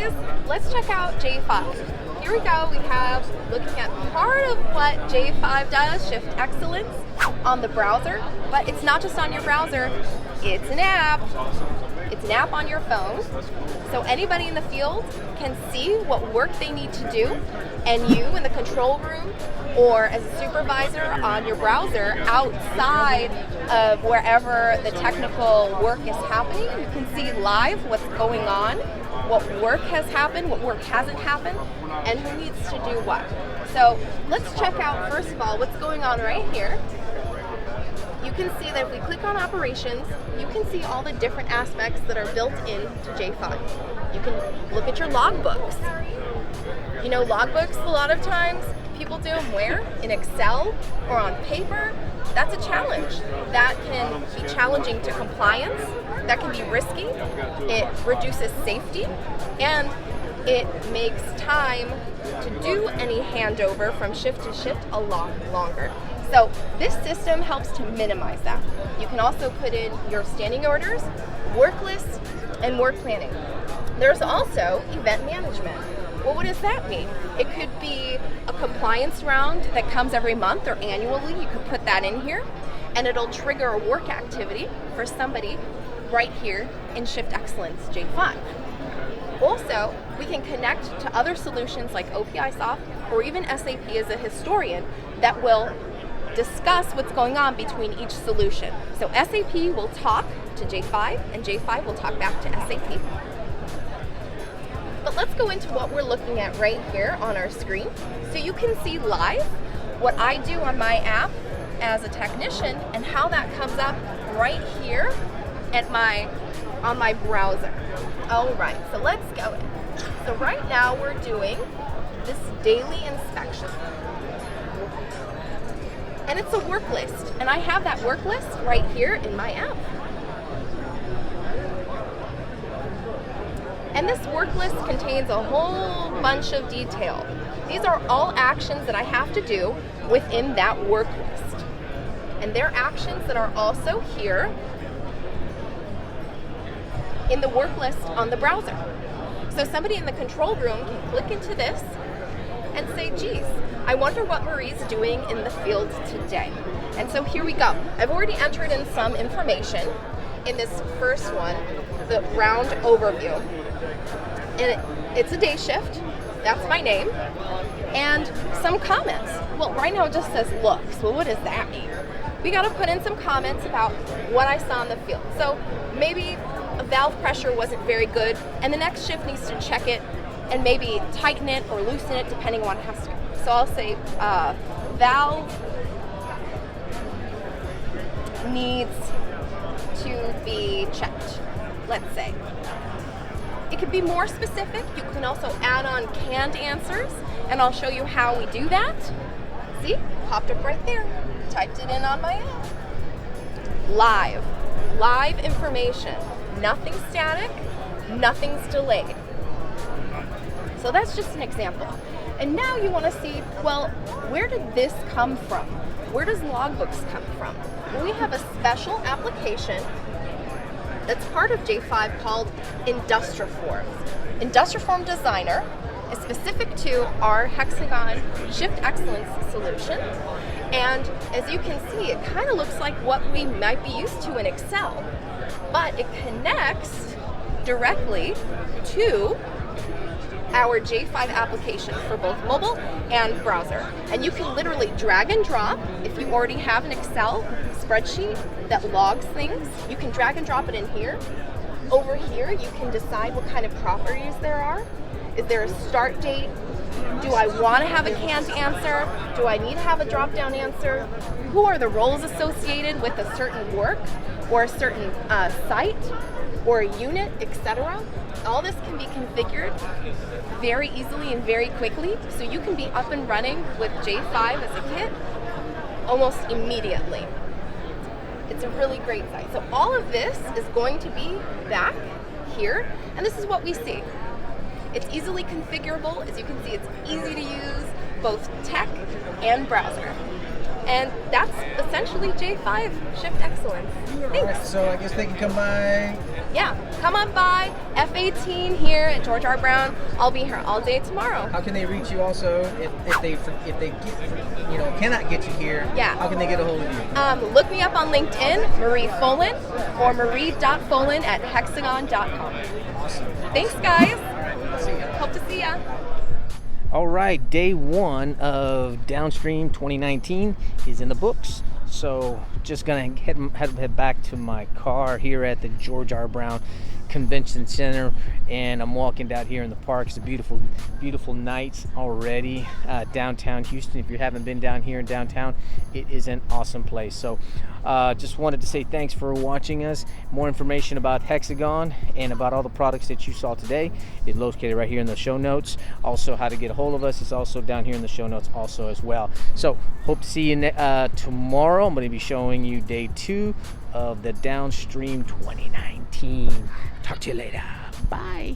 this, let's check out J5. Here we go, we have looking at part of what J5 does, Shift Excellence on the browser, but it's not just on your browser, it's an app. It's an app on your phone, so anybody in the field can see what work they need to do, and you in the control room or as a supervisor on your browser outside of wherever the technical work is happening, you can see live what's going on, what work has happened, what work hasn't happened, and who needs to do what. So let's check out, first of all, what's going on right here. You can see that if we click on operations, you can see all the different aspects that are built into J5. You can look at your logbooks. You know, logbooks, a lot of times people do them where? In Excel or on paper. That's a challenge. That can be challenging to compliance. That can be risky. It reduces safety, and it makes time to do any handover from shift to shift a lot longer. So this system helps to minimize that. You can also put in your standing orders, work lists, and work planning. There's also event management. Well, what does that mean? It could be a compliance round that comes every month or annually. You could put that in here, and it'll trigger a work activity for somebody right here in Shift Excellence J5. Also, we can connect to other solutions like OPIsoft or even SAP as a historian that will discuss what's going on between each solution. So SAP will talk to J5 and J5 will talk back to SAP. But let's go into what we're looking at right here on our screen. So you can see live what I do on my app as a technician and how that comes up right here at on my browser. All right, so let's go in. So right now we're doing this daily inspection. And it's a work list, and I have that work list right here in my app. And this work list contains a whole bunch of detail. These are all actions that I have to do within that work list. And they're actions that are also here in the work list on the browser. So somebody in the control room can click into this and say, geez, I wonder what Marie's doing in the field today. And so here we go. I've already entered in some information in this first one, the round overview. And it's a day shift, that's my name, and some comments. Well, right now it just says looks. Well, what does that mean? We gotta put in some comments about what I saw in the field. So maybe a valve pressure wasn't very good, and the next shift needs to check it and maybe tighten it or loosen it depending on what it has to. So I'll say valve needs to be checked, let's say. It could be more specific. You can also add on canned answers, and I'll show you how we do that. See, popped up right there. Typed it in on my app. Live information. Nothing static, nothing's delayed. So that's just an example. And now you want to see, well, where did this come from? Where does logbooks come from? Well, we have a special application that's part of J5 called Industriform. Industriform Designer is specific to our Hexagon Shift Excellence solution. And as you can see, it kind of looks like what we might be used to in Excel, but it connects directly to our J5 application for both mobile and browser. And you can literally drag and drop. If you already have an Excel spreadsheet that logs things, you can drag and drop it in here. Over here, you can decide what kind of properties there are. Is there a start date? Do I want to have a canned answer? Do I need to have a drop-down answer? Who are the roles associated with a certain work or a certain site or a unit, etc.? All this can be configured very easily and very quickly, so you can be up and running with J5 as a kit almost immediately. It's a really great site. So all of this is going to be back here, and this is what we see. It's easily configurable. As you can see, it's easy to use, both tech and browser. And that's essentially J5 Shift Excellence. Thanks. Right, so I guess they can come by. Yeah, come on by F18 here at George R. Brown. I'll be here all day tomorrow. How can they reach you also if they cannot get you here? Yeah. How can they get a hold of you? Look me up on LinkedIn, Marie.folin, or marie.folin at hexagon.com. Awesome. Thanks, guys. See ya. Hope to see ya. All right, day one of Downstream 2019 is in the books. So just gonna head back to my car here at the George R. Brown Convention Center, and I'm walking down here in the park. It's a beautiful, beautiful night already. Downtown Houston. If you haven't been down here in downtown, it is an awesome place. So just wanted to say thanks for watching us. More information about Hexagon and about all the products that you saw today is located right here in the show notes. Also, how to get a hold of us is also down here in the show notes also as well. So hope to see you tomorrow. I'm going to be showing you day 2 of the Downstream 2019. Talk to you later. Bye.